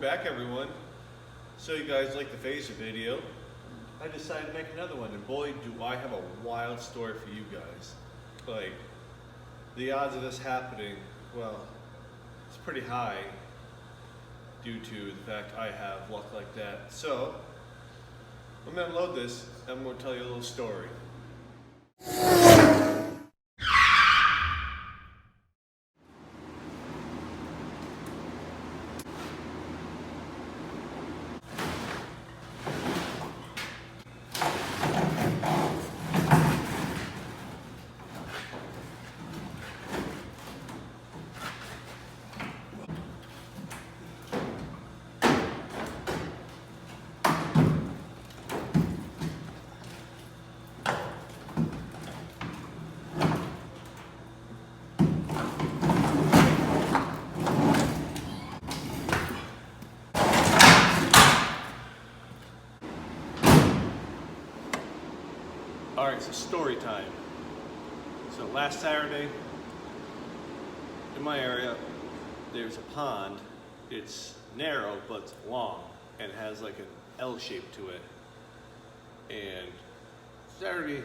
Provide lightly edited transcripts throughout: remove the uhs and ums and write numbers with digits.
back, everyone. So you guys like the Phazer video. I decided to make another one, and boy do I have a wild story for you guys. Like, the odds of this happening, well, it's pretty high due to the fact I have luck like that. So, I'm gonna unload this, and I'm gonna tell you a little story. Alright, so story time. So last Saturday, in my area, there's a pond. It's narrow, but it's long, and it has like an L shape to it. And Saturday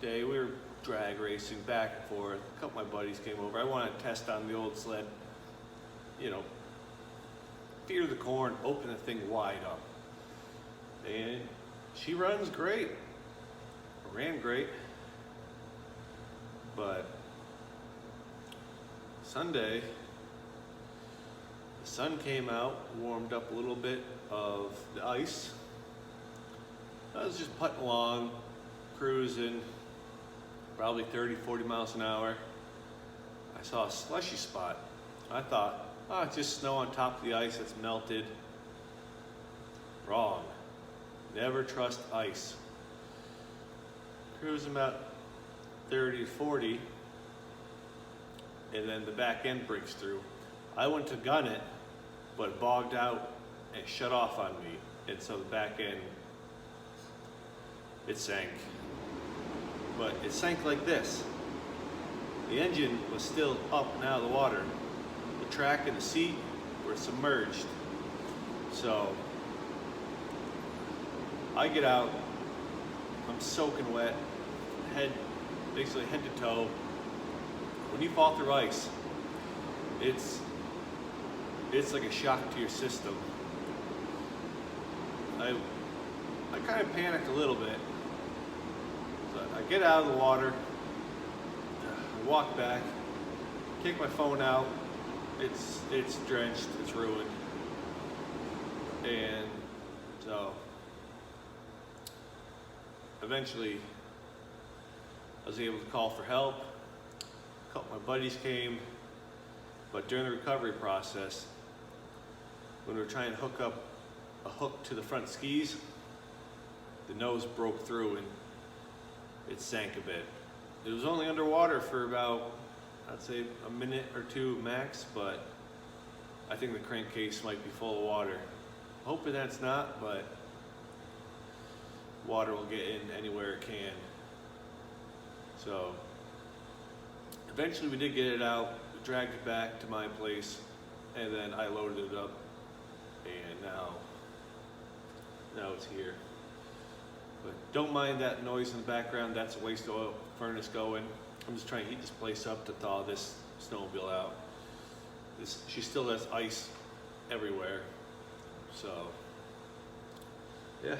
day, we were drag racing back and forth. A couple of my buddies came over. I wanted to test on the old sled, you know, fear the corn, open the thing wide up. And she runs great. Ran great, but Sunday, the sun came out, warmed up a little bit of the ice. I was just putting along, cruising, probably 30, 40 miles an hour. I saw a slushy spot. I thought, oh, it's just snow on top of the ice that's melted. Wrong. Never trust ice. Cruising about 30 to 40, and then the back end breaks through. I went to gun it, but it bogged out and shut off on me, and so the back end, it sank. But it sank like this. The engine was still up and out of the water. The track and the seat were submerged. So I get out, I'm soaking wet, basically head to toe. When you fall through ice, it's like a shock to your system. I kind of panicked a little bit. So I get out of the water, I walk back, take my phone out. It's drenched, it's ruined, and so eventually I was able to call for help. A couple of my buddies came, but during the recovery process, when we were trying to hook up a hook to the front skis, the nose broke through and it sank a bit. It was only underwater for about, I'd say, a minute or two max, but I think the crankcase might be full of water. Hoping that's not, but water will get in anywhere it can. So eventually we did get it out, dragged it back to my place, and then I loaded it up, and now it's here. But don't mind that noise in the background. That's a waste oil furnace going. I'm just trying to heat this place up to thaw this snowmobile out. She still has ice everywhere. So yeah,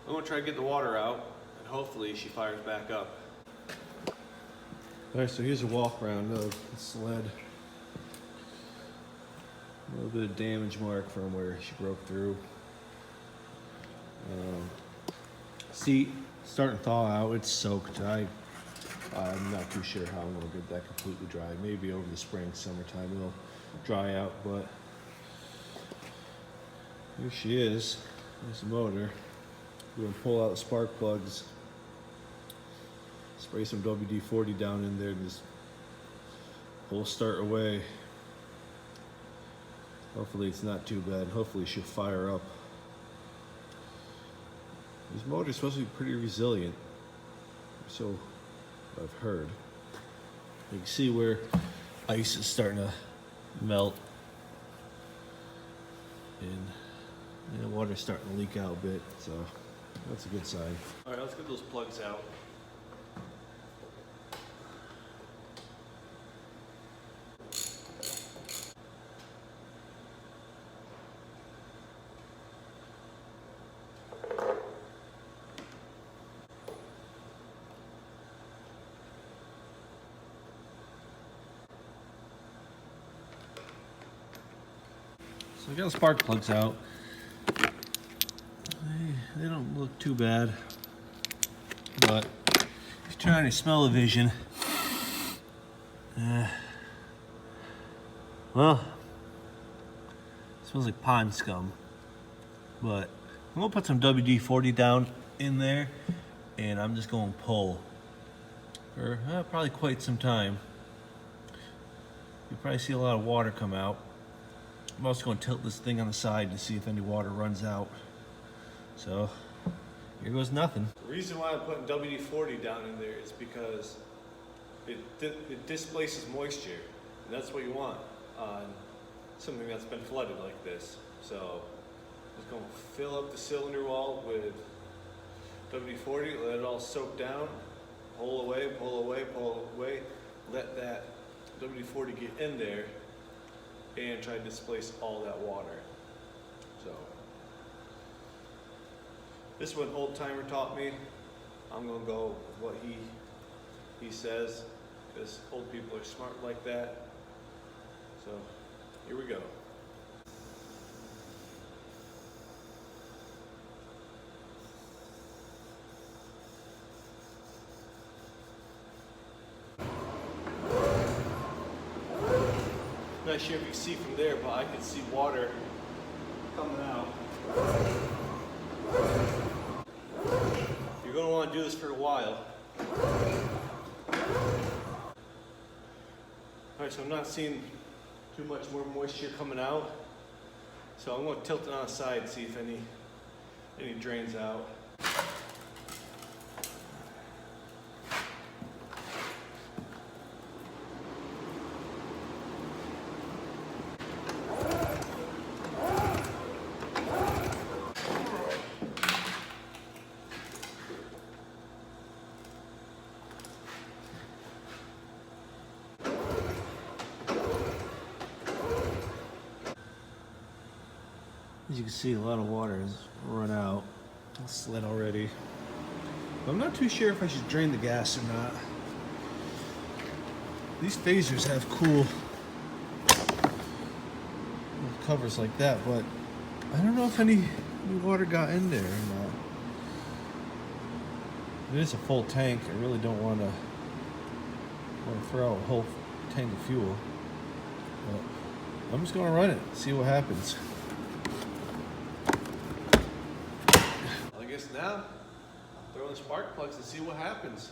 I'm gonna try to get the water out, and hopefully she fires back up. All right, so here's a walk around of the sled. A little bit of damage mark from where she broke through. Seat starting to thaw out. It's soaked. I'm not too sure how I'm gonna get that completely dry. Maybe over the spring, summertime it'll dry out, but here she is. There's the motor. We're gonna pull out the spark plugs, spray some WD-40 down in there, and just pull start away. Hopefully it's not too bad. Hopefully she'll fire up. This motor's supposed to be pretty resilient, so I've heard. You can see where ice is starting to melt, and And the water's starting to leak out a bit, so that's a good sign. All right, let's get those plugs out. So I got the spark plugs out. They don't look too bad, but if you're trying to smell the vision, well, it smells like pond scum. But I'm gonna put some WD-40 down in there, and I'm just gonna pull for probably quite some time. You'll probably see a lot of water come out. I'm also going to tilt this thing on the side to see if any water runs out. So, here goes nothing. The reason why I'm putting WD-40 down in there is because it displaces moisture. And that's what you want on something that's been flooded like this. So, just going to fill up the cylinder wall with WD-40, let it all soak down, pull away, pull away, pull away, let that WD-40 get in there and try to displace all that water. So this one old timer taught me. I'm gonna go with what he says, because old people are smart like that. So here we go. Not sure if you can see from there, but I can see water coming out. You're going to want to do this for a while. Alright, so I'm not seeing too much more moisture coming out. So I'm going to tilt it on the side and see if any drains out. As you can see, a lot of water has run out. I'll sled already. But I'm not too sure if I should drain the gas or not. These Phazers have cool covers like that, but I don't know if any water got in there or not. It is a full tank. I really don't want to throw out a whole tank of fuel. But I'm just going to run it, see what happens. I guess now, throw in the spark plugs and see what happens.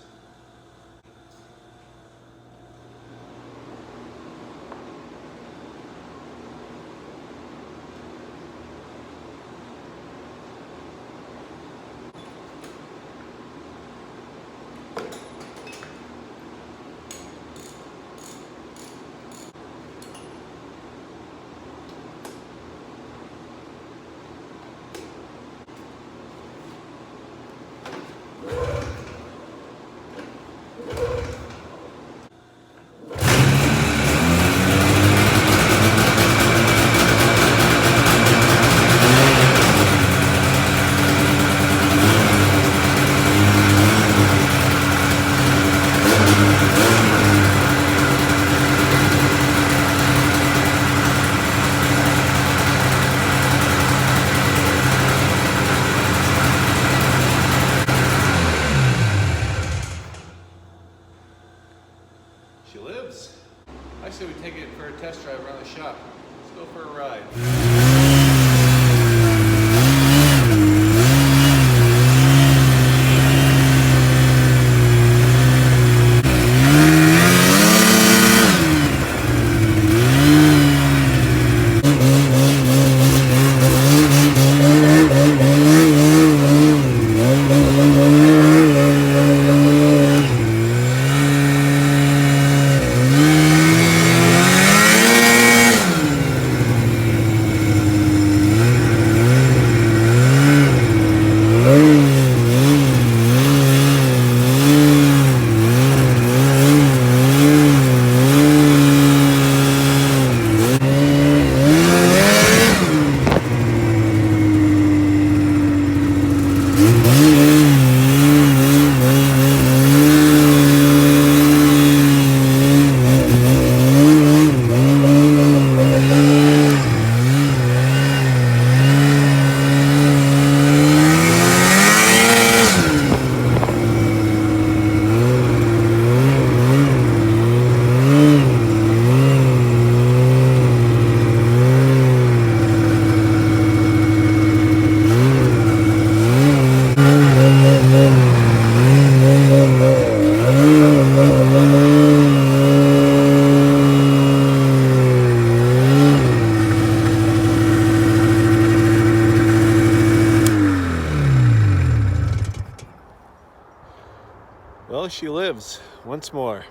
Well, she lives once more.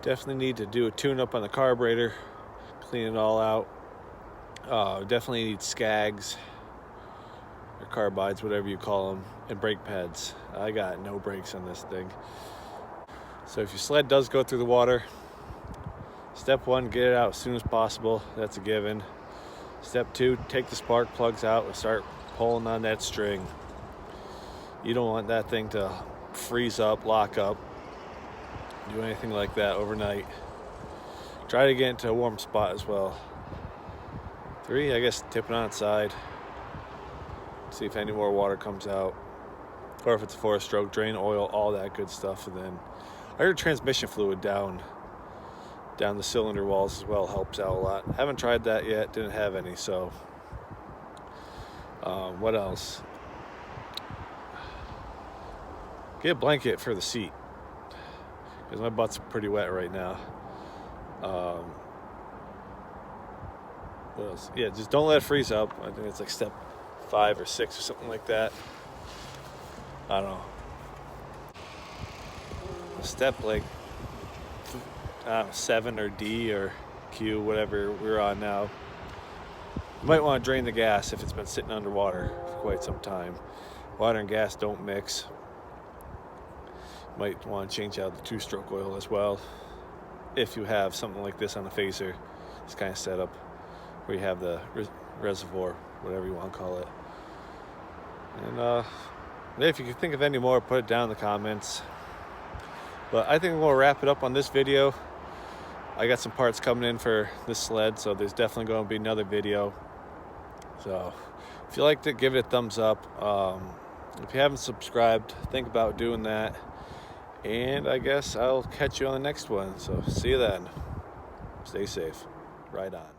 Definitely need to do a tune-up on the carburetor, clean it all out. Definitely need skags or carbides, whatever you call them, and brake pads. I got no brakes on this thing. So if your sled does go through the water, step one, get it out as soon as possible. That's a given. Step two, take the spark plugs out and start pulling on that string. You don't want that thing to freeze up, lock up, do anything like that overnight. Try to get into a warm spot as well. 3, I guess tip it on its side. See if any more water comes out. Or if it's a 4-stroke, drain oil, all that good stuff. And then I heard transmission fluid down the cylinder walls as well helps out a lot. Haven't tried that yet, didn't have any, so. What else? Get a blanket for the seat, because my butt's pretty wet right now. What else? Yeah, just don't let it freeze up. I think it's like step 5 or 6 or something like that. I don't know. Step like 7 or D or Q, whatever we're on now. You might want to drain the gas if it's been sitting underwater for quite some time. Water and gas don't mix. Might want to change out the 2-stroke oil as well if you have something like this on the Phazer, this kind of setup where you have the reservoir, whatever you want to call it. And if you can think of any more, put it down in the comments. But I think we'll wrap it up on this video. I got some parts coming in for this sled, so there's definitely going to be another video. So if you liked it, give it a thumbs up. If you haven't subscribed, think about doing that. And I guess I'll catch you on the next one. So see you then. Stay safe. Right on.